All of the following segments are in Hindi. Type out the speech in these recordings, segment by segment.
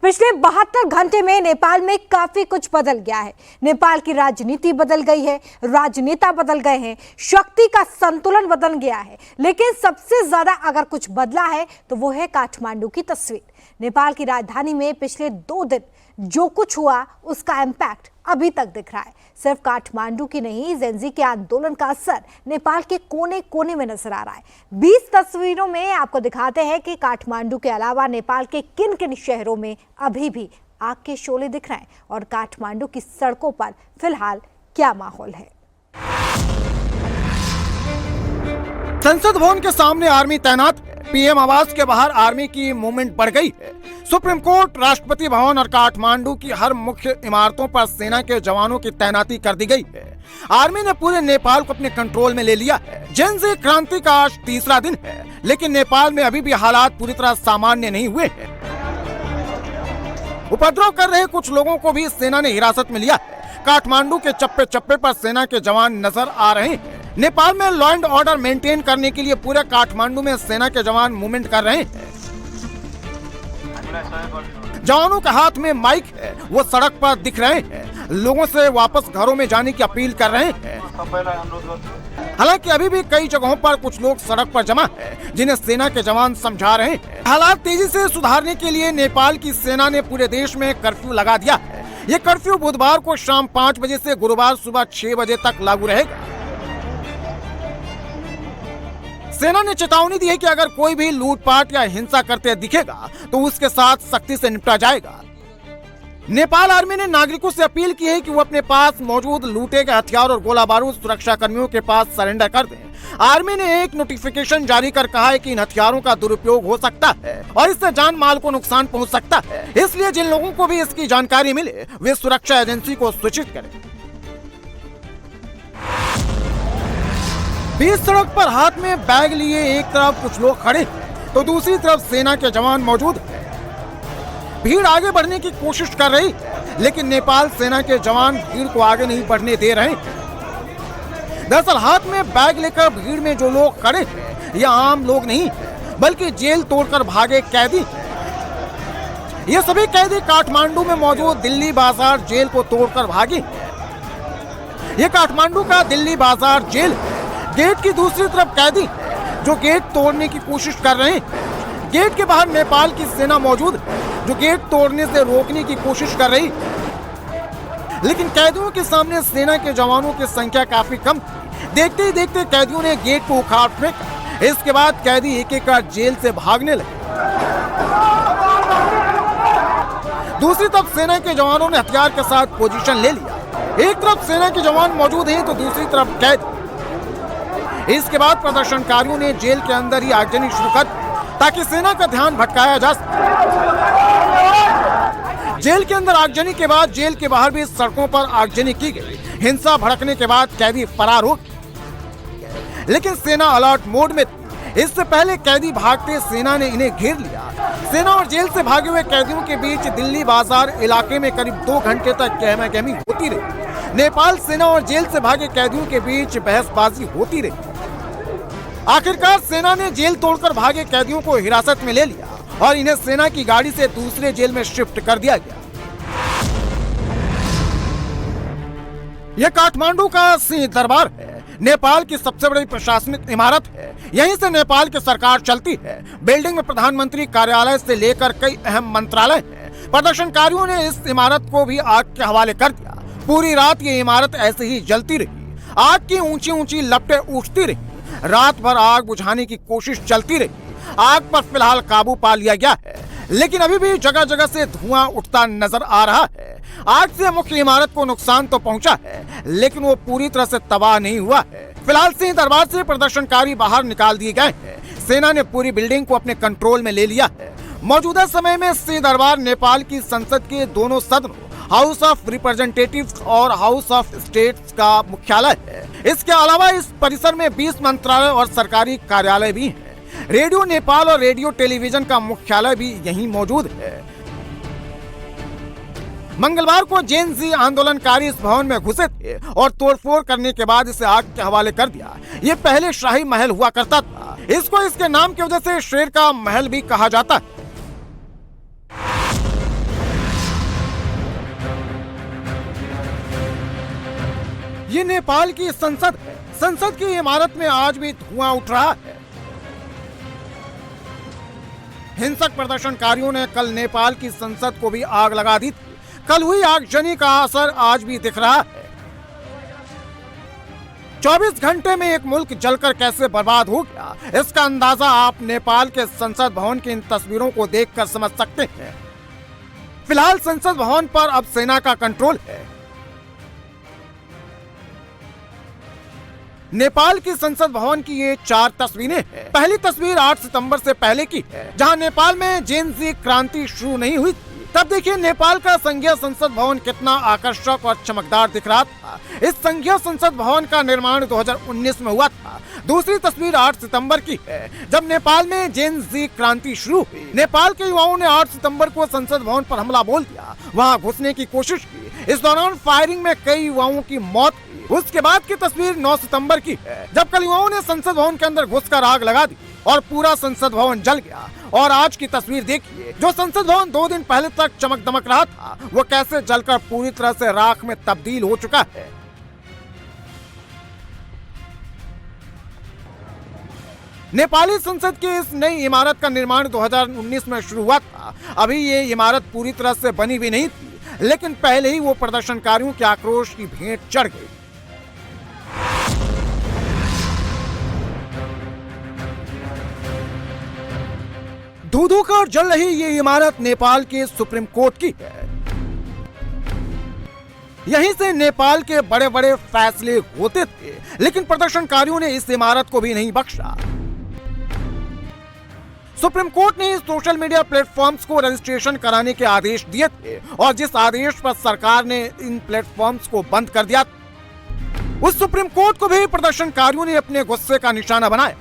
पिछले 72 घंटे में नेपाल में काफी कुछ बदल गया है। नेपाल की राजनीति बदल गई है, राजनेता बदल गए हैं, शक्ति का संतुलन बदल गया है। लेकिन सबसे ज्यादा अगर कुछ बदला है तो वो है काठमांडू की तस्वीर। नेपाल की राजधानी में पिछले 2 दिन जो कुछ हुआ उसका इम्पैक्ट अभी तक दिख रहा है। सिर्फ काठमांडू की नहीं, जेनजी के आंदोलन का असर नेपाल के कोने कोने में नजर आ रहा है। 20 तस्वीरों में आपको दिखाते हैं कि काठमांडू के अलावा नेपाल के किन किन शहरों में अभी भी आग के शोले दिख रहे हैं और काठमांडू की सड़कों पर फिलहाल क्या माहौल है। संसद भवन के सामने आर्मी तैनात, पीएम आवास के बाहर आर्मी की मूवमेंट बढ़ गई है। सुप्रीम कोर्ट, राष्ट्रपति भवन और काठमांडू की हर मुख्य इमारतों पर सेना के जवानों की तैनाती कर दी गई है। आर्मी ने पूरे नेपाल को अपने कंट्रोल में ले लिया है। जेनजी क्रांति का आज तीसरा दिन है, लेकिन नेपाल में अभी भी हालात पूरी तरह सामान्य नहीं हुए हैं। उपद्रव कर रहे कुछ लोगों को भी सेना ने हिरासत में लिया है। काठमांडू के चप्पे चप्पे पर सेना के जवान नजर आ रहे हैं। नेपाल में लॉ एंड ऑर्डर मेंटेन करने के लिए पूरे काठमांडू में सेना के जवान मूवमेंट कर रहे हैं। जवानों के हाथ में माइक है, वो सड़क पर दिख रहे हैं, लोगों से वापस घरों में जाने की अपील कर रहे हैं। हालांकि अभी भी कई जगहों पर कुछ लोग सड़क पर जमा है, जिन्हें सेना के जवान समझा रहे हैं। हालात तेजी से सुधारने के लिए नेपाल की सेना ने पूरे देश में कर्फ्यू लगा दिया है। ये कर्फ्यू बुधवार को शाम 5 बजे से गुरुवार सुबह 6 बजे तक लागू रहेगा। सेना ने चेतावनी दी है कि अगर कोई भी लूटपाट या हिंसा करते दिखेगा तो उसके साथ सख्ती से निपटा जाएगा। नेपाल आर्मी ने नागरिकों से अपील की है कि वो अपने पास मौजूद लूटे गए हथियार और गोला बारूद सुरक्षा कर्मियों के पास सरेंडर कर दें। आर्मी ने एक नोटिफिकेशन जारी कर कहा है कि इन हथियारों का दुरुपयोग हो सकता है और इससे जान माल को नुकसान पहुंच सकता है। इसलिए जिन लोगों को भी इसकी जानकारी मिले वे सुरक्षा एजेंसी को सूचित करें। बीच सड़क पर हाथ में बैग लिए एक तरफ कुछ लोग खड़े हैं तो दूसरी तरफ सेना के जवान मौजूद हैं। भीड़ आगे बढ़ने की कोशिश कर रही है, लेकिन नेपाल सेना के जवान भीड़ को आगे नहीं बढ़ने दे रहे हैं। दरअसल हाथ में बैग लेकर भीड़ में जो लोग खड़े हैं ये आम लोग नहीं बल्कि जेल तोड़कर भागे कैदी हैं। ये सभी कैदी काठमांडू में मौजूद दिल्ली बाजार जेल को तोड़कर भागे। ये काठमांडू का दिल्ली बाजार जेल है। गेट की दूसरी तरफ कैदी जो गेट तोड़ने की कोशिश कर रहे हैं। गेट के बाहर नेपाल की सेना मौजूद है जो गेट तोड़ने से रोकने की कोशिश कर रही है। लेकिन कैदियों के सामने सेना के जवानों की संख्या काफी कम थी। देखते ही देखते कैदियों ने गेट को उखाड़ फेंका। इसके बाद कैदी एक एक जेल से भागने लगे। दूसरी तरफ सेना के जवानों ने हथियार के साथ पोजीशन ले लिया। एक तरफ सेना के जवान मौजूद हैं तो दूसरी तरफ कैदी। इसके बाद प्रदर्शनकारियों ने जेल के अंदर ही आगजनी शुरू कर ताकि सेना का ध्यान भटकाया जा सके। जेल के अंदर आगजनी के बाद जेल के बाहर भी सड़कों पर आगजनी की गई। हिंसा भड़कने के बाद कैदी फरार हो गए, लेकिन सेना अलर्ट मोड में थी। इससे पहले कैदी भागते सेना ने इन्हें घेर लिया। सेना और जेल से भागे हुए कैदियों के बीच दिल्ली बाजार इलाके में करीब 2 घंटे तक गहमागहमी होती रही। नेपाल सेना और जेल से भागे कैदियों के बीच बहसबाजी होती रही। आखिरकार सेना ने जेल तोड़कर भागे कैदियों को हिरासत में ले लिया और इन्हें सेना की गाड़ी से दूसरे जेल में शिफ्ट कर दिया गया। यह काठमांडू का सिंह दरबार है। नेपाल की सबसे बड़ी प्रशासनिक इमारत है। यहीं से नेपाल की सरकार चलती है। बिल्डिंग में प्रधानमंत्री कार्यालय से लेकर कई अहम मंत्रालय हैं। प्रदर्शनकारियों ने इस इमारत को भी आग के हवाले कर दिया। पूरी रात ये इमारत ऐसे ही जलती रही। आग की ऊंची ऊंची लपटें उठती रही। रात भर आग बुझाने की कोशिश चलती रही। आग पर फिलहाल काबू पा लिया गया है, लेकिन अभी भी जगह जगह से धुआं उठता नजर आ रहा है। आग से मुख्य इमारत को नुकसान तो पहुंचा है, लेकिन वो पूरी तरह से तबाह नहीं हुआ है। फिलहाल सिंह दरबार से प्रदर्शनकारी बाहर निकाल दिए गए हैं। सेना ने पूरी बिल्डिंग को अपने कंट्रोल में ले लिया है। मौजूदा समय में सिंह दरबार नेपाल की संसद के दोनों सदनों हाउस ऑफ रिप्रेजेंटेटिव्स और हाउस ऑफ स्टेट्स का मुख्यालय है। इसके अलावा इस परिसर में 20 मंत्रालय और सरकारी कार्यालय भी हैं। रेडियो नेपाल और रेडियो टेलीविजन का मुख्यालय भी यहीं मौजूद है। मंगलवार को जेनजी आंदोलनकारी इस भवन में घुसे थे और तोड़फोड़ करने के बाद इसे आग के हवाले कर दिया। ये पहले शाही महल हुआ करता था। इसको इसके नाम की वजह से शेर का महल भी कहा जाता है। ये नेपाल की संसद है। संसद की इमारत में आज भी धुआं उठ रहा है। हिंसक प्रदर्शनकारियों ने कल नेपाल की संसद को भी आग लगा दी थी। कल हुई आगजनी का असर आज भी दिख रहा है। 24 घंटे में एक मुल्क जलकर कैसे बर्बाद हो गया, इसका अंदाजा आप नेपाल के संसद भवन की इन तस्वीरों को देखकर समझ सकते हैं। फिलहाल संसद भवन पर अब सेना का कंट्रोल है। नेपाल की संसद भवन की ये 4 तस्वीरें हैं। पहली तस्वीर 8 सितंबर से पहले की है, जहां नेपाल में जेन ज़ी क्रांति शुरू नहीं हुई थी। तब देखिए नेपाल का संघीय संसद भवन कितना आकर्षक और चमकदार दिख रहा था। इस संघीय संसद भवन का निर्माण 2019 में हुआ था। दूसरी तस्वीर 8 सितंबर की है, जब नेपाल में जेन ज़ी क्रांति शुरू हुई। नेपाल के युवाओं ने 8 सितंबर को संसद भवन पर हमला बोल दिया, वहां घुसने की कोशिश की। इस दौरान फायरिंग में कई युवाओं की मौत हुई। उसके बाद की तस्वीर 9 सितंबर की है, जब कल युवाओं ने संसद भवन के अंदर घुसकर आग लगा दी और पूरा संसद भवन जल गया। और आज की तस्वीर देखिए, जो संसद भवन 2 दिन पहले तक चमक दमक रहा था, वो कैसे जलकर पूरी तरह से राख में तब्दील हो चुका है। नेपाली संसद की इस नई इमारत का निर्माण 2019 में शुरू हुआ था। अभी ये इमारत पूरी तरह से बनी भी नहीं थी, लेकिन पहले ही वो प्रदर्शनकारियों के आक्रोश की भेंट चढ़ गई। धू-धू कर जल रही ये इमारत नेपाल के सुप्रीम कोर्ट की है। यहीं से नेपाल के बड़े बड़े फैसले होते थे, लेकिन प्रदर्शनकारियों ने इस इमारत को भी नहीं बख्शा। सुप्रीम कोर्ट ने सोशल मीडिया प्लेटफॉर्म्स को रजिस्ट्रेशन कराने के आदेश दिए थे और जिस आदेश पर सरकार ने इन प्लेटफॉर्म्स को बंद कर दिया, उस सुप्रीम कोर्ट को भी प्रदर्शनकारियों ने अपने गुस्से का निशाना बनाया।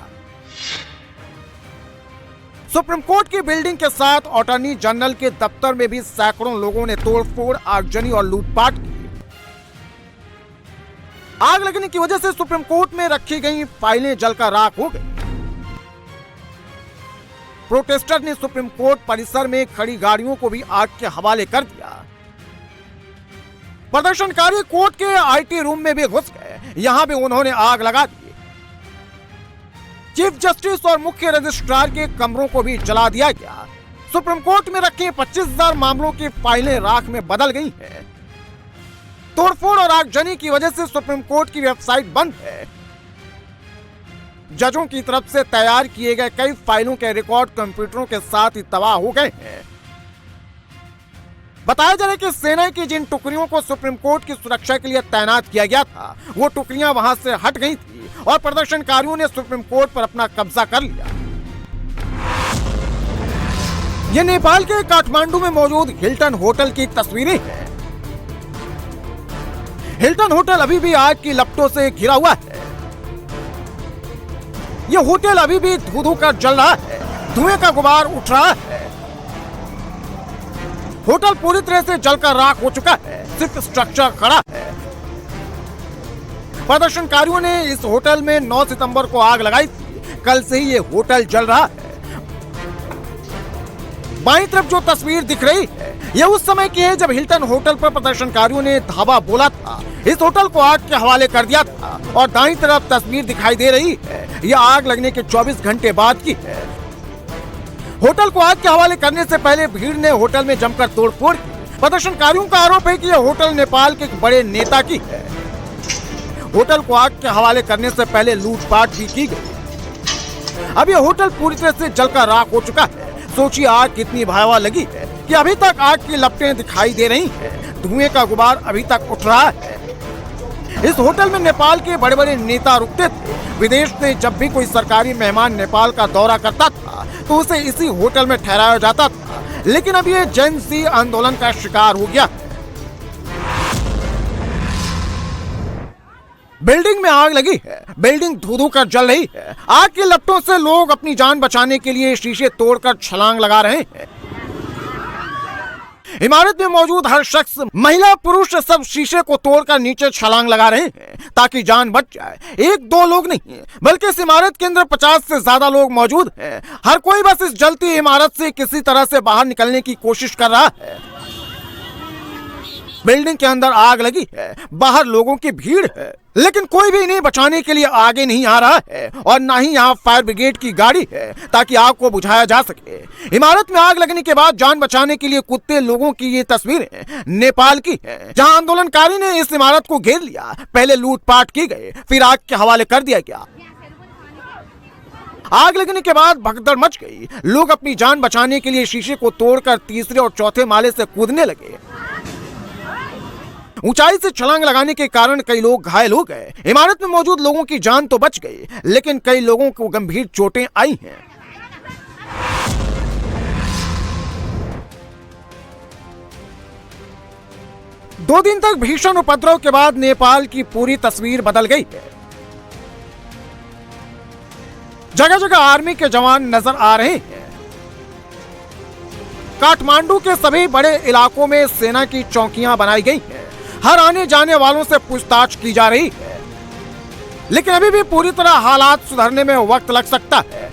सुप्रीम कोर्ट की बिल्डिंग के साथ अटॉर्नी जनरल के दफ्तर में भी सैकड़ों लोगों ने तोड़फोड़, आगजनी और लूटपाट की। आग लगने की वजह से सुप्रीम कोर्ट में रखी गई फाइलें जलकर राख हो गई। प्रोटेस्टर ने सुप्रीम कोर्ट परिसर में खड़ी गाड़ियों को भी आग के हवाले कर दिया। प्रदर्शनकारी कोर्ट के आईटी रूम में भी घुस गए, यहां भी उन्होंने आग लगा दी। चीफ जस्टिस और मुख्य रजिस्ट्रार के कमरों को भी जला दिया गया। सुप्रीम कोर्ट में रखे 25,000 मामलों की फाइलें राख में बदल गई हैं। तोड़फोड़ और आगजनी की वजह से सुप्रीम कोर्ट की वेबसाइट बंद है। जजों की तरफ से तैयार किए गए कई फाइलों के रिकॉर्ड कंप्यूटरों के साथ ही तबाह हो गए हैं। बताया जा रहा है कि सेना की जिन टुकड़ियों को सुप्रीम कोर्ट की सुरक्षा के लिए तैनात किया गया था, वो टुकड़ियां वहां से हट गई थी और प्रदर्शनकारियों ने सुप्रीम कोर्ट पर अपना कब्जा कर लिया। ये नेपाल के काठमांडू में मौजूद हिल्टन होटल की तस्वीरें हैं। हिल्टन होटल अभी भी आग की लपटों से घिरा हुआ है। यह होटल अभी भी धू-धू कर जल रहा है, धुएं का गुबार उठ रहा है। होटल पूरी तरह से जलकर राख हो चुका है, सिर्फ स्ट्रक्चर खड़ा है। प्रदर्शनकारियों ने इस होटल में 9 सितंबर को आग लगाई थी। कल से ही ये होटल जल रहा है। बाईं तरफ जो तस्वीर दिख रही है, यह उस समय की है जब हिल्टन होटल पर प्रदर्शनकारियों ने धावा बोला था। इस होटल को आग के हवाले कर दिया था और दाईं तरफ तस्वीर दिखाई दे रही है, यह आग लगने के 24 घंटे बाद की है। होटल को आग के हवाले करने से पहले भीड़ ने होटल में जमकर तोड़फोड़ की। प्रदर्शनकारियों का आरोप है कि यह होटल नेपाल के एक बड़े नेता की है। होटल को आग के हवाले करने से पहले लूटपाट भी की गई। अब यह होटल पूरी तरह से जलकर राख हो चुका है। सोचिए आग कितनी भयावह लगी है कि अभी तक आग की लपटें दिखाई दे रही हैं। धुएं का गुबार अभी तक उठ रहा है। इस होटल में नेपाल के बड़े बड़े नेता रुकते थे। विदेश से जब भी कोई सरकारी मेहमान नेपाल का दौरा करता था तो उसे इसी होटल में ठहराया जाता था, लेकिन अब ये जेन ज़ी आंदोलन का शिकार हो गया। बिल्डिंग में आग लगी है, बिल्डिंग धू-धू कर जल रही है। आग की लपटों से लोग अपनी जान बचाने के लिए शीशे तोड़कर छलांग लगा रहे हैं। इमारत में मौजूद हर शख्स, महिला पुरुष, सब शीशे को तोड़कर नीचे छलांग लगा रहे हैं ताकि जान बच जाए। 1-2 लोग नहीं, बल्कि इस इमारत के अंदर 50 से ज्यादा लोग मौजूद हैं। हर कोई बस इस जलती इमारत से किसी तरह से बाहर निकलने की कोशिश कर रहा है। बिल्डिंग के अंदर आग लगी है, बाहर लोगों की भीड़ है, लेकिन कोई भी इन्हें बचाने के लिए आगे नहीं आ रहा है और ना ही यहाँ फायर ब्रिगेड की गाड़ी है ताकि आग को बुझाया जा सके। इमारत में आग लगने के बाद जान बचाने के लिए कूदते लोगों की ये तस्वीरें नेपाल की हैं, जहां आंदोलनकारी ने इस इमारत को घेर लिया। पहले लूटपाट की गई, फिर आग के हवाले कर दिया गया। आग लगने के बाद भगदड़ मच गई। लोग अपनी जान बचाने के लिए शीशे को तोड़कर तीसरे और चौथे माले से कूदने लगे। ऊंचाई से छलांग लगाने के कारण कई लोग घायल हो गए। इमारत में मौजूद लोगों की जान तो बच गई, लेकिन कई लोगों को गंभीर चोटें आई हैं। दो दिन तक भीषण उपद्रव के बाद नेपाल की पूरी तस्वीर बदल गई है। जगह जगह आर्मी के जवान नजर आ रहे हैं। काठमांडू के सभी बड़े इलाकों में सेना की चौकियां बनाई गई हैं। हर आने जाने वालों से पूछताछ की जा रही है, लेकिन अभी भी पूरी तरह हालात सुधरने में वक्त लग सकता है।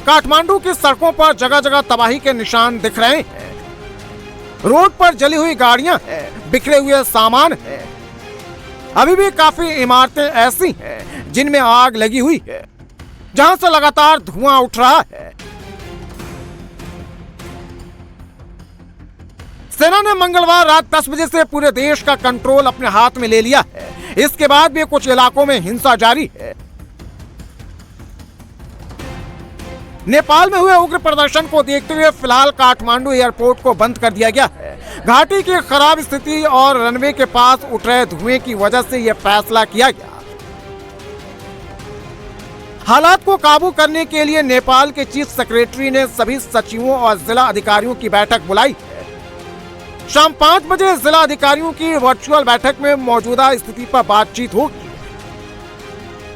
काठमांडू की सड़कों पर जगह जगह तबाही के निशान दिख रहे हैं। रोड पर जली हुई गाड़ियां हैं, बिखरे हुए सामान है। अभी भी काफी इमारतें ऐसी हैं जिनमें आग लगी हुई है, जहां से लगातार धुआं उठ रहा है। सेना ने मंगलवार रात 10 बजे से पूरे देश का कंट्रोल अपने हाथ में ले लिया है। इसके बाद भी कुछ इलाकों में हिंसा जारी है। नेपाल में हुए उग्र प्रदर्शन को देखते हुए फिलहाल काठमांडू एयरपोर्ट को बंद कर दिया गया है। घाटी की खराब स्थिति और रनवे के पास उठ रहे धुएं की वजह से यह फैसला किया गया। हालात को काबू करने के लिए नेपाल के चीफ सेक्रेटरी ने सभी सचिवों और जिला अधिकारियों की बैठक बुलाई है। शाम 5 बजे जिला अधिकारियों की वर्चुअल बैठक में मौजूदा स्थिति पर बातचीत होगी।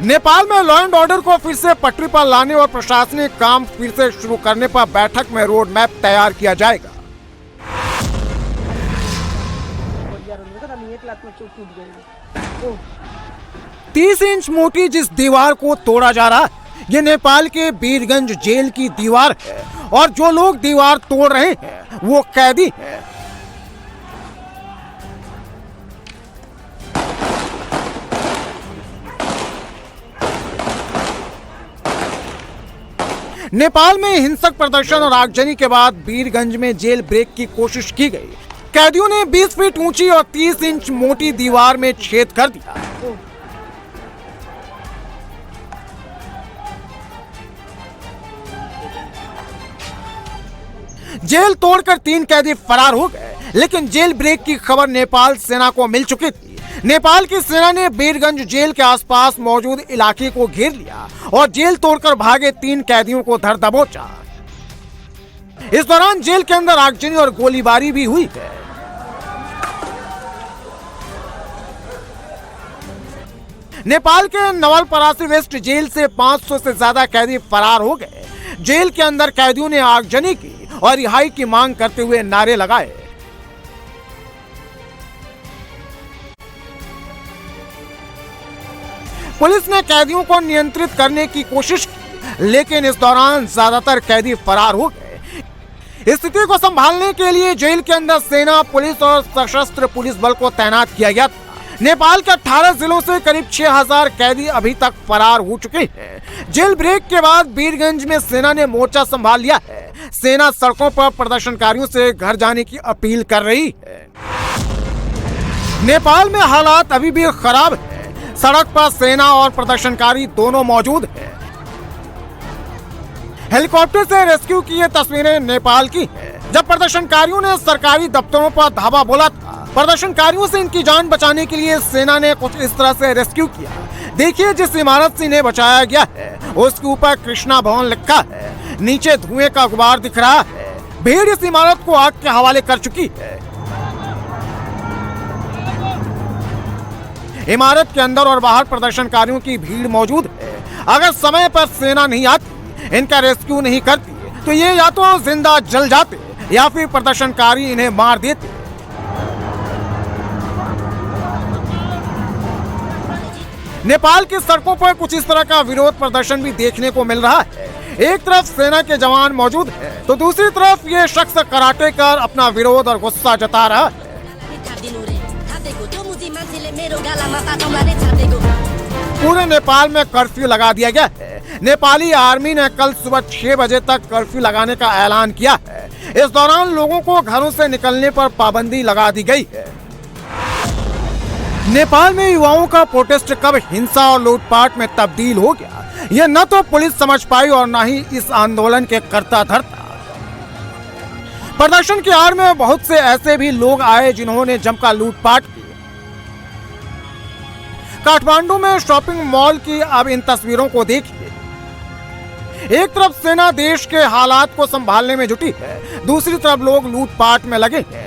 नेपाल में लॉ एंड ऑर्डर को फिर से पटरी पर लाने और प्रशासनिक काम फिर से शुरू करने पर बैठक में रोड मैप तैयार किया जाएगा। Oh. 30 इंच मोटी जिस दीवार को तोड़ा जा रहा है, ये नेपाल के वीरगंज जेल की दीवार है और जो लोग दीवार तोड़ रहे हैं वो कैदी हैं। नेपाल में हिंसक प्रदर्शन और आगजनी के बाद वीरगंज में जेल ब्रेक की कोशिश की गई। कैदियों ने 20 फीट ऊंची और 30 इंच मोटी दीवार में छेद कर दिया। जेल तोड़कर 3 कैदी फरार हो गए, लेकिन जेल ब्रेक की खबर नेपाल सेना को मिल चुकी थी। नेपाल की सेना ने वीरगंज जेल के आसपास मौजूद इलाके को घेर लिया और जेल तोड़कर भागे 3 कैदियों को धर दबोचा। इस दौरान जेल के अंदर आगजनी और गोलीबारी भी हुई है। नेपाल के नवलपरासी वेस्ट जेल से 500 से ज्यादा कैदी फरार हो गए। जेल के अंदर कैदियों ने आगजनी की और रिहाई की मांग करते हुए नारे लगाए। पुलिस ने कैदियों को नियंत्रित करने की कोशिश की, लेकिन इस दौरान ज्यादातर कैदी फरार हो गए। स्थिति को संभालने के लिए जेल के अंदर सेना, पुलिस और सशस्त्र पुलिस बल को तैनात किया गया था। नेपाल के 18 जिलों से करीब 6000 कैदी अभी तक फरार हो चुके हैं। जेल ब्रेक के बाद वीरगंज में सेना ने मोर्चा संभाल लिया है। सेना सड़कों पर प्रदर्शनकारियों से घर जाने की अपील कर रही है। नेपाल में हालात अभी भी खराब है। सड़क पर सेना और प्रदर्शनकारी दोनों मौजूद हैं। हेलीकॉप्टर से रेस्क्यू की ये तस्वीरें नेपाल की हैं। जब प्रदर्शनकारियों ने सरकारी दफ्तरों पर धावा बोला था, प्रदर्शनकारियों से इनकी जान बचाने के लिए सेना ने कुछ इस तरह से रेस्क्यू किया। देखिए, जिस इमारत से इन्हें बचाया गया है उसके ऊपर कृष्णा भवन लिखा है। नीचे धुएं का गुबार दिख रहा है। भीड़ इस इमारत को आग के हवाले कर चुकी है। इमारत के अंदर और बाहर प्रदर्शनकारियों की भीड़ मौजूद है। अगर समय पर सेना नहीं आती, इनका रेस्क्यू नहीं करती, तो ये या तो जिंदा जल जाते या फिर प्रदर्शनकारी इन्हें मार देते। नेपाल की सड़कों पर कुछ इस तरह का विरोध प्रदर्शन भी देखने को मिल रहा है। एक तरफ सेना के जवान मौजूद हैं, तो दूसरी तरफ ये शख्स कराटे कर अपना विरोध और गुस्सा जता रहा है। पूरे नेपाल में कर्फ्यू लगा दिया गया है। नेपाली आर्मी ने कल सुबह 6 बजे तक कर्फ्यू लगाने का ऐलान किया है। इस दौरान लोगों को घरों से निकलने पर पाबंदी लगा दी गई है। नेपाल में युवाओं का प्रोटेस्ट कब हिंसा और लूटपाट में तब्दील हो गया, ये न तो पुलिस समझ पाई और न ही इस आंदोलन के कर्ता धर्ता। प्रदर्शन की आड़ में बहुत से ऐसे भी लोग आए जिन्होंने जमकर लूटपाट की। काठमांडू में शॉपिंग मॉल की अब इन तस्वीरों को देखिए। एक तरफ सेना देश के हालात को संभालने में जुटी है, दूसरी तरफ लोग लूटपाट में लगे हैं।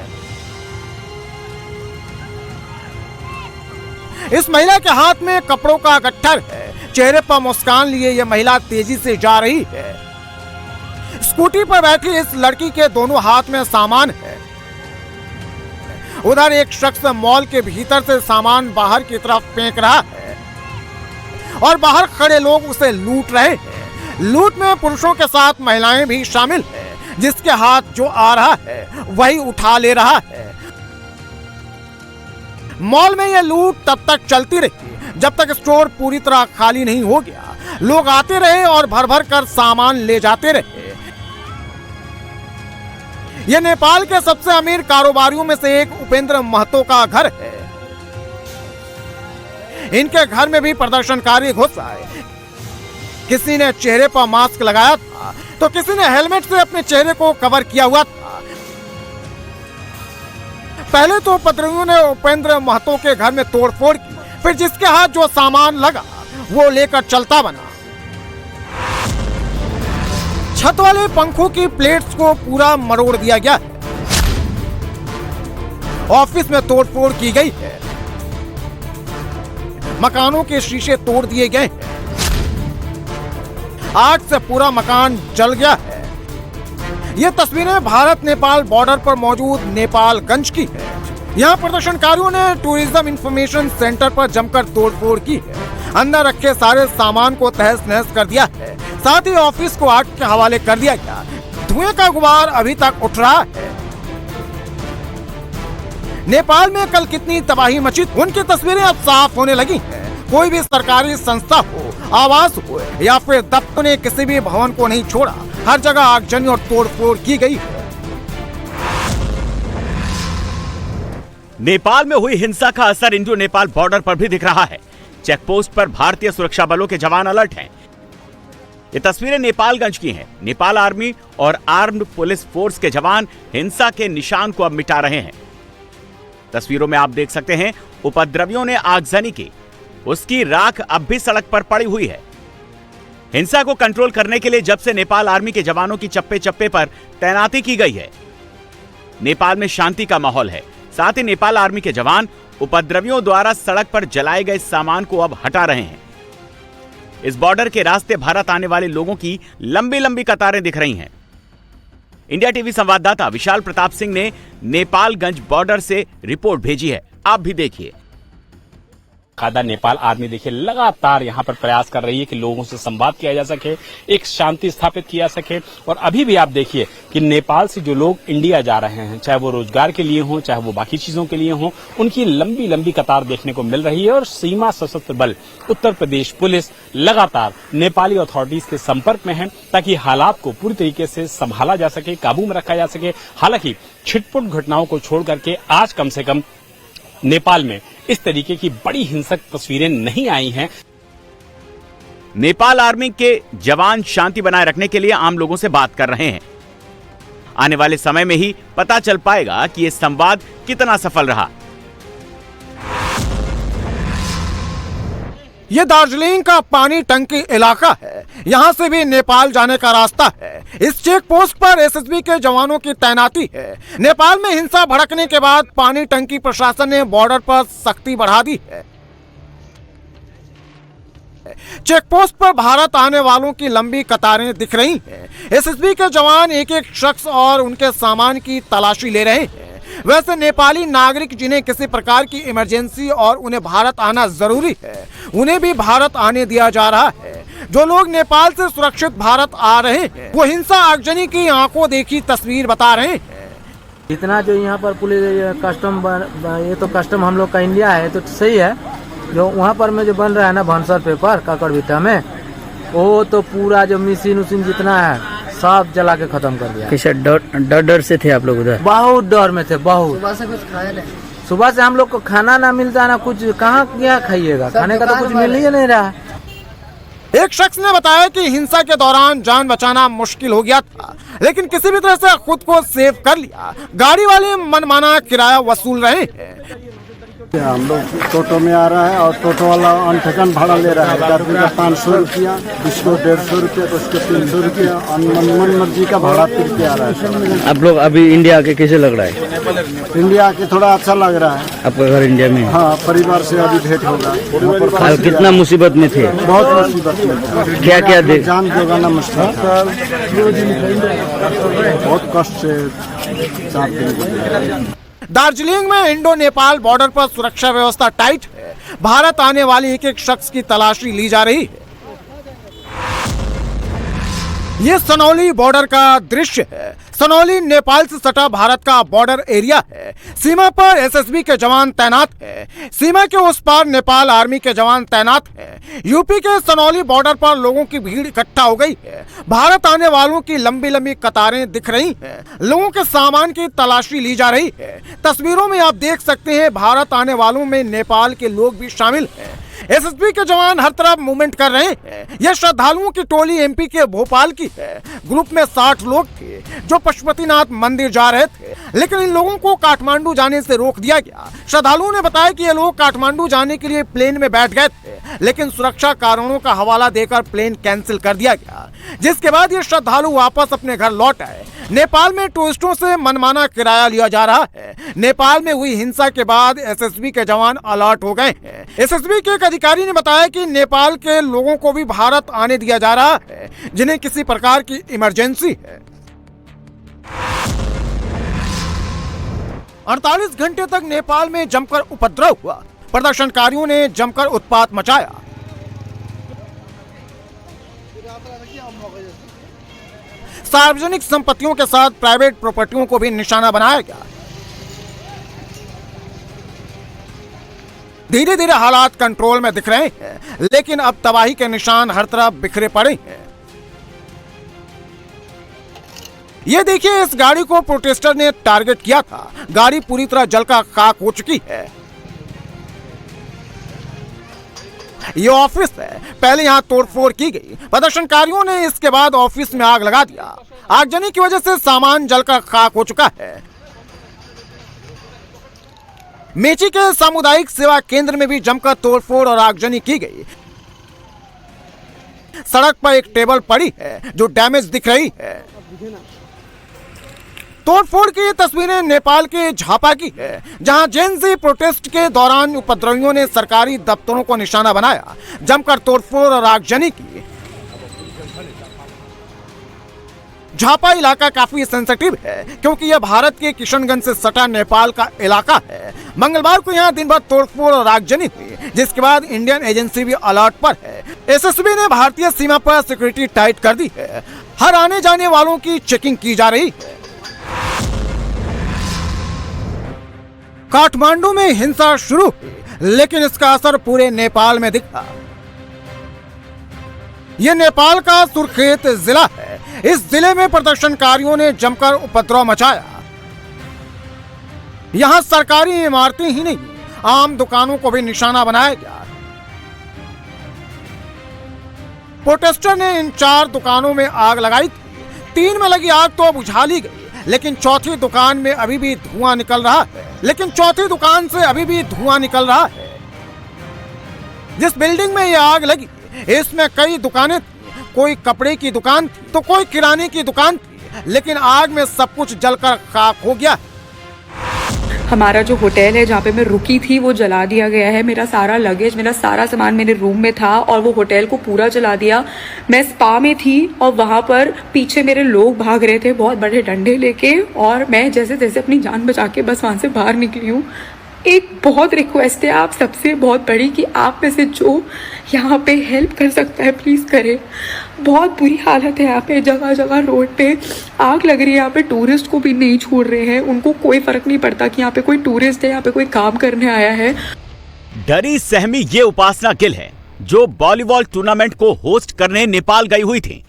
इस महिला के हाथ में कपड़ों का गट्ठर है, चेहरे पर मुस्कान लिए यह महिला तेजी से जा रही है। स्कूटी पर बैठी इस लड़की के दोनों हाथ में सामान है। उधर एक शख्स मॉल के भीतर से सामान बाहर की तरफ फेंक रहा है और बाहर खड़े लोग उसे लूट रहे हैं। लूट में पुरुषों के साथ महिलाएं भी शामिल हैं, जिसके हाथ जो आ रहा है वही उठा ले रहा है। मॉल में यह लूट तब तक चलती रही जब तक स्टोर पूरी तरह खाली नहीं हो गया। लोग आते रहे और भर भर कर सामान ले जाते रहे। यह नेपाल के सबसे अमीर कारोबारियों में से एक उपेंद्र महतो का घर है। इनके घर में भी प्रदर्शनकारी घुस आए। किसी ने चेहरे पर मास्क लगाया था तो किसी ने हेलमेट से अपने चेहरे को कवर किया हुआ था। पहले तो उपद्रवियों ने उपेंद्र महतो के घर में तोड़फोड़ की, फिर जिसके हाथ जो सामान लगा वो लेकर चलता बना। छत वाले पंखों की प्लेट्स को पूरा मरोड़ दिया गया है। ऑफिस में तोड़फोड़ की गई है। मकानों के शीशे तोड़ दिए गए हैं। आग से पूरा मकान जल गया है। ये तस्वीरें भारत नेपाल बॉर्डर पर मौजूद नेपालगंज की है। यहाँ प्रदर्शनकारियों ने टूरिज्म इंफॉर्मेशन सेंटर पर जमकर तोड़फोड़ की है। अंदर रखे सारे सामान को तहस नहस कर दिया है। साथ ही ऑफिस को आग के हवाले कर दिया गया। धुएं का गुबार अभी तक उठ रहा है। नेपाल में कल कितनी तबाही मची, उनकी तस्वीरें अब साफ होने लगी हैं। कोई भी सरकारी संस्था हो, आवास हो या फिर दफ्तर ने किसी भी भवन को नहीं छोड़ा। हर जगह आगजनी और तोड़फोड़ की गई है। नेपाल में हुई हिंसा का असर इंडो नेपाल बॉर्डर पर भी दिख रहा है। चेकपोस्ट पर भारतीय सुरक्षा बलों के जवान अलर्ट हैं। ये तस्वीरें नेपालगंज की हैं। नेपाल आर्मी और आर्म्ड पुलिस फोर्स के जवान हिंसा के निशान को अब मिटा रहे हैं। तस्वीरों में आप देख सकते हैं उपद्रवियों ने आगजनी की, उसकी राख अब भी सड़क पर पड़ी हुई है। हिंसा को कंट्रोल करने के लिए जब से नेपाल आर्मी के जवानों की चप्पे चप्पे पर तैनाती की गई है, नेपाल में शांति का माहौल है। साथ ही नेपाल आर्मी के जवान उपद्रवियों द्वारा सड़क पर जलाए गए सामान को अब हटा रहे हैं। इस बॉर्डर के रास्ते भारत आने वाले लोगों की लंबी लंबी कतारें दिख रही हैं। इंडिया टीवी संवाददाता विशाल प्रताप सिंह ने नेपालगंज बॉर्डर से रिपोर्ट भेजी है, आप भी देखिए। खादा नेपाल आर्मी देखिए लगातार यहाँ पर प्रयास कर रही है कि लोगों से संवाद किया जा सके, एक शांति स्थापित किया सके। और अभी भी आप देखिए कि नेपाल से जो लोग इंडिया जा रहे हैं, चाहे वो रोजगार के लिए हों, चाहे वो बाकी चीजों के लिए हों, उनकी लंबी लंबी कतार देखने को मिल रही है। और सीमा सशस्त्र बल उत्तर प्रदेश पुलिस लगातार नेपाली अथॉरिटीज के संपर्क में है ताकि हालात को पूरी तरीके से संभाला जा सके, काबू में रखा जा सके। हालांकि छिटपुट घटनाओं को छोड़ करके आज कम से कम नेपाल में इस तरीके की बड़ी हिंसक तस्वीरें नहीं आई हैं। नेपाल आर्मी के जवान शांति बनाए रखने के लिए आम लोगों से बात कर रहे हैं। आने वाले समय में ही पता चल पाएगा कि यह संवाद कितना सफल रहा। ये दार्जिलिंग का पानी टंकी इलाका है। यहाँ से भी नेपाल जाने का रास्ता है। इस चेक पोस्ट पर एसएसबी के जवानों की तैनाती है। नेपाल में हिंसा भड़कने के बाद पानी टंकी प्रशासन ने बॉर्डर पर सख्ती बढ़ा दी है। चेक पोस्ट पर भारत आने वालों की लंबी कतारें दिख रही हैं। एसएसबी के जवान एक एक शख्स और उनके सामान की तलाशी ले रहे हैं। वैसे नेपाली नागरिक जिन्हें किसी प्रकार की इमरजेंसी और उन्हें भारत आना जरूरी है, उन्हें भी भारत आने दिया जा रहा है। जो लोग नेपाल से सुरक्षित भारत आ रहे हैं वो हिंसा आगजनी की आंखों देखी तस्वीर बता रहे हैं। इतना जो यहाँ पर पुलिस कस्टम ये तो कस्टम हम लोग का इंडिया है तो सही है। जो वहाँ पर में जो बन रहा है ना भनसर पेपर काकड़भिट्टा में, वो तो पूरा जो मशीन उशीन जितना है सब जला के खत्म कर दिया। कैसे डर से थे आप लोग उधर? बहुत डर में थे, बहुत। सुबह से कुछ खाया नहीं? सुबह से हम लोग को खाना ना मिलता ना कुछ, कहाँ क्या खाइएगा, खाने का तो कुछ मिल ही नहीं रहा। एक शख्स ने बताया कि हिंसा के दौरान जान बचाना मुश्किल हो गया था, लेकिन किसी भी तरह से खुद को सेव कर लिया। गाड़ी वाले मनमाना किराया वसूल रहे हैं। हम लोग टोटो में आ रहा है और टोटो वाला अनठकन भाड़ा ले रहा है। आदमी का 500 रुपया, इसको 150 रुपया, तो उसको 300 रुपया, मन मर्जी का भाड़ा फिर के आ रहा है। आप लोग अभी इंडिया आके कैसे लग रहा है? इंडिया आके थोड़ा अच्छा लग रहा है। आपका घर इंडिया में? हाँ, परिवार से अभी भेंट होगा। आप कितना मुसीबत में थे? बहुत मुसीबत में था। क्या क्या दे जान जोगाना मुश्किल था, बहुत कष्ट से 4 दिन। दार्जिलिंग में इंडो नेपाल बॉर्डर पर सुरक्षा व्यवस्था टाइट है। भारत आने वाले एक एक शख्स की तलाशी ली जा रही है। ये सनौली बॉर्डर का दृश्य है। सनौली नेपाल से सटा भारत का बॉर्डर एरिया है। सीमा पर एसएसबी के जवान तैनात हैं। सीमा के उस पार नेपाल आर्मी के जवान तैनात हैं। यूपी के सनौली बॉर्डर पर लोगों की भीड़ इकट्ठा हो गई है। भारत आने वालों की लंबी लंबी कतारें दिख रही हैं। लोगों के सामान की तलाशी ली जा रही है। तस्वीरों में आप देख सकते हैं भारत आने वालों में नेपाल के लोग भी शामिल हैं। एसएसबी के जवान हर तरफ मूवमेंट कर रहे हैं। यह श्रद्धालुओं की टोली एमपी के भोपाल की है। ग्रुप में 60 लोग थे जो पशुपतिनाथ मंदिर जा रहे थे, लेकिन इन लोगों को काठमांडू जाने से रोक दिया गया। श्रद्धालुओं ने बताया कि ये लोग काठमांडू जाने के लिए प्लेन में बैठ गए थे, लेकिन सुरक्षा कारणों का हवाला देकर प्लेन कैंसिल कर दिया गया, जिसके बाद ये श्रद्धालु वापस अपने घर लौट आए। नेपाल में टूरिस्टों से मनमाना किराया लिया जा रहा है। नेपाल में हुई हिंसा के बाद एसएसबी के जवान अलर्ट हो गए हैं। एसएसबी के एक अधिकारी ने बताया कि नेपाल के लोगों को भी भारत आने दिया जा रहा है जिन्हें किसी प्रकार की इमरजेंसी है। 48 घंटे तक नेपाल में जमकर उपद्रव हुआ। प्रदर्शनकारियों ने जमकर उत्पात मचाया। सार्वजनिक संपत्तियों के साथ प्राइवेट प्रॉपर्टियों को भी निशाना बनाया गया। धीरे धीरे हालात कंट्रोल में दिख रहे हैं, लेकिन अब तबाही के निशान हर तरफ बिखरे पड़े हैं। ये देखिए, इस गाड़ी को प्रोटेस्टर ने टारगेट किया था। गाड़ी पूरी तरह जलकर खाक हो चुकी है। ये ऑफिस है। पहले यहाँ तोड़फोड़ की गई। प्रदर्शनकारियों ने इसके बाद ऑफिस में आग लगा दिया। आगजनी की वजह से सामान जलकर खाक हो चुका है। मेची के सामुदायिक सेवा केंद्र में भी जमकर तोड़फोड़ और आगजनी की गई। सड़क पर एक टेबल पड़ी है जो डैमेज दिख रही है। तोड़फोड़ की ये तस्वीरें नेपाल के झापा की है, जहां जेनजी प्रोटेस्ट के दौरान उपद्रवियों ने सरकारी दफ्तरों को निशाना बनाया, जमकर तोड़फोड़ और आगजनी की। झापा इलाका काफी सेंसिटिव है क्योंकि यह भारत के किशनगंज से सटा नेपाल का इलाका है। मंगलवार को यहां दिन भर तोड़फोड़ और आगजनी हुई, जिसके बाद इंडियन एजेंसी भी अलर्ट पर है। एसएसबी ने भारतीय सीमा पर सिक्योरिटी टाइट कर दी है। हर आने जाने वालों की चेकिंग की जा रही है। काठमांडू में हिंसा शुरू हुई, लेकिन इसका असर पूरे नेपाल में दिखा। यह नेपाल का सुर्खेत जिला है। इस जिले में प्रदर्शनकारियों ने जमकर उपद्रव मचाया। यहां सरकारी इमारतें ही नहीं, आम दुकानों को भी निशाना बनाया गया। प्रोटेस्टर ने इन 4 दुकानों में आग लगाई थी। 3 में लगी आग तो बुझा ली गई, लेकिन चौथी दुकान में अभी भी धुआं निकल रहा है। जिस बिल्डिंग में यह आग लगी, इसमें कई दुकानें थी। कोई कपड़े की दुकान थी तो कोई किराने की दुकान थी, लेकिन आग में सब कुछ जलकर खाक हो गया। हमारा जो होटल है जहाँ पे मैं रुकी थी वो जला दिया गया है। मेरा सारा लगेज, मेरा सारा सामान मेरे रूम में था और वो होटल को पूरा जला दिया। मैं स्पा में थी और वहाँ पर पीछे मेरे लोग भाग रहे थे बहुत बड़े डंडे लेके, और मैं जैसे तैसे अपनी जान बचा के बस वहाँ से बाहर निकली हूँ। एक बहुत रिक्वेस्ट है आप सबसे बहुत बड़ी कि आप में से जो यहाँ पे हेल्प कर सकता है प्लीज़ करें। बहुत बुरी हालत है यहाँ पे, जगह जगह रोड पे आग लग रही है। यहाँ पे टूरिस्ट को भी नहीं छोड़ रहे हैं, उनको कोई फर्क नहीं पड़ता कि यहाँ पे कोई टूरिस्ट है, यहाँ पे कोई काम करने आया है। डरी सहमी ये उपासना गिल है जो वॉलीबॉल टूर्नामेंट को होस्ट करने नेपाल गई हुई थी,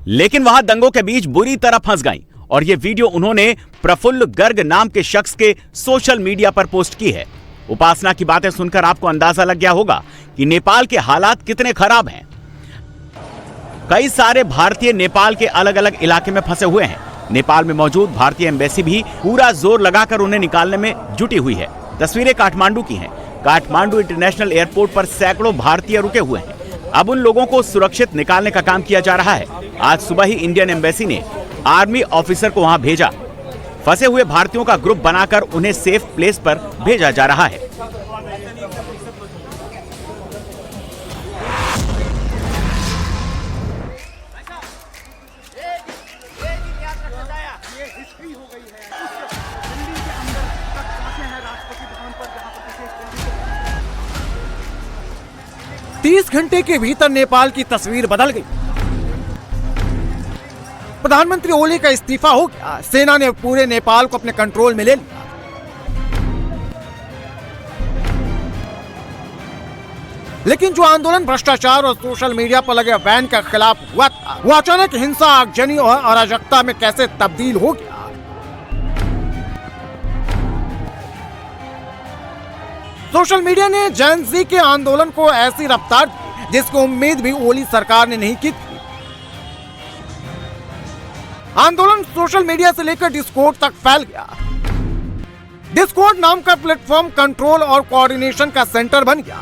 लेकिन वहां दंगों के बीच बुरी तरह फंस गईं और ये वीडियो उन्होंने प्रफुल्ल गर्ग नाम के शख्स के सोशल मीडिया पर पोस्ट की है। उपासना की बातें सुनकर आपको अंदाजा लग गया होगा कि नेपाल के हालात कितने खराब हैं। कई सारे भारतीय नेपाल के अलग अलग इलाके में फंसे हुए हैं। नेपाल में मौजूद भारतीय एम्बेसी भी पूरा जोर लगाकर उन्हें निकालने में जुटी हुई है। तस्वीरें काठमांडू की हैं। काठमांडू इंटरनेशनल एयरपोर्ट पर सैकड़ों भारतीय रुके हुए हैं। अब उन लोगों को सुरक्षित निकालने का काम किया जा रहा है। आज सुबह ही इंडियन एम्बेसी ने आर्मी ऑफिसर को वहां भेजा। फंसे हुए भारतीयों का ग्रुप बनाकर उन्हें सेफ प्लेस पर भेजा जा रहा है। तीस घंटे के भीतर नेपाल की तस्वीर बदल गई। प्रधानमंत्री ओली का इस्तीफा हो गया। सेना ने पूरे नेपाल को अपने कंट्रोल में ले लिया। लेकिन जो आंदोलन भ्रष्टाचार और सोशल मीडिया पर लगे बैन के खिलाफ हुआ था, वो अचानक हिंसा, आगजनी और अराजकता में कैसे तब्दील हो गया। सोशल मीडिया ने जेन ज़ी के आंदोलन को ऐसी रफ्तार दी जिसकी उम्मीद भी ओली सरकार ने नहीं की थी। आंदोलन सोशल मीडिया से लेकर डिस्कॉर्ड तक फैल गया। डिस्कॉर्ड नाम का प्लेटफॉर्म कंट्रोल और कोऑर्डिनेशन का सेंटर बन गया।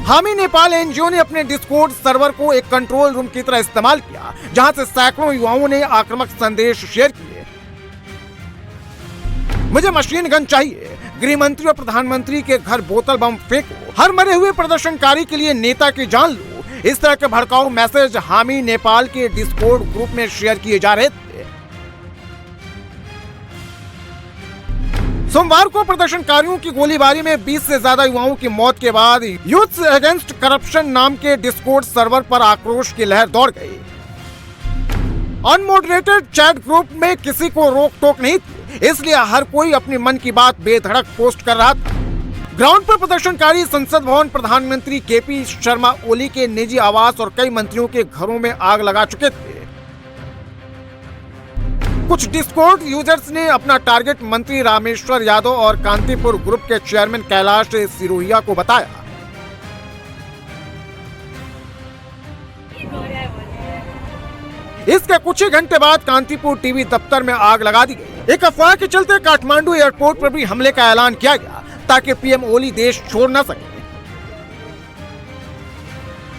हामी नेपाल एनजीओ ने अपने डिस्कॉर्ड सर्वर को एक कंट्रोल रूम की तरह इस्तेमाल किया, जहां से सैकड़ों युवाओं ने आक्रामक संदेश शेयर किए। मुझे मशीन गन चाहिए, गृह मंत्री और प्रधानमंत्री के घर बोतल बम फेंको, हर मरे हुए प्रदर्शनकारी के लिए नेता की जान लो। इस तरह के भड़काऊ मैसेज हामी नेपाल के डिस्कॉर्ड ग्रुप में शेयर किए जा रहे थे। सोमवार को प्रदर्शनकारियों की गोलीबारी में 20 से ज्यादा युवाओं की मौत के बाद यूथ अगेंस्ट करप्शन नाम के डिस्कॉर्ड सर्वर पर आक्रोश की लहर दौड़ गई। अनमॉडरेटेड चैट ग्रुप में किसी को रोक टोक नहीं थी, इसलिए हर कोई अपनी मन की बात बेधड़क पोस्ट कर रहा था। ग्राउंड पर प्रदर्शनकारी संसद भवन, प्रधानमंत्री केपी शर्मा ओली के निजी आवास और कई मंत्रियों के घरों में आग लगा चुके थे। कुछ डिस्कॉर्ड यूजर्स ने अपना टारगेट मंत्री रामेश्वर यादव और कांतिपुर ग्रुप के चेयरमैन कैलाश सिरोहिया को बताया। इसके कुछ ही घंटे बाद कांतिपुर टीवी दफ्तर में आग लगा दी गई। एक अफवाह के चलते काठमांडू एयरपोर्ट पर भी हमले का ऐलान किया गया ताकि पीएम ओली देश छोड़ न सके।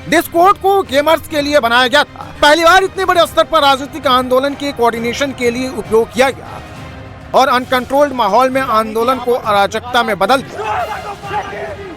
डिस्कॉर्ड को गेमर्स के लिए बनाया गया था। पहली बार इतने बड़े स्तर पर राजनीतिक आंदोलन के कोऑर्डिनेशन के लिए उपयोग किया गया और अनकंट्रोल्ड माहौल में आंदोलन को अराजकता में बदल दिया।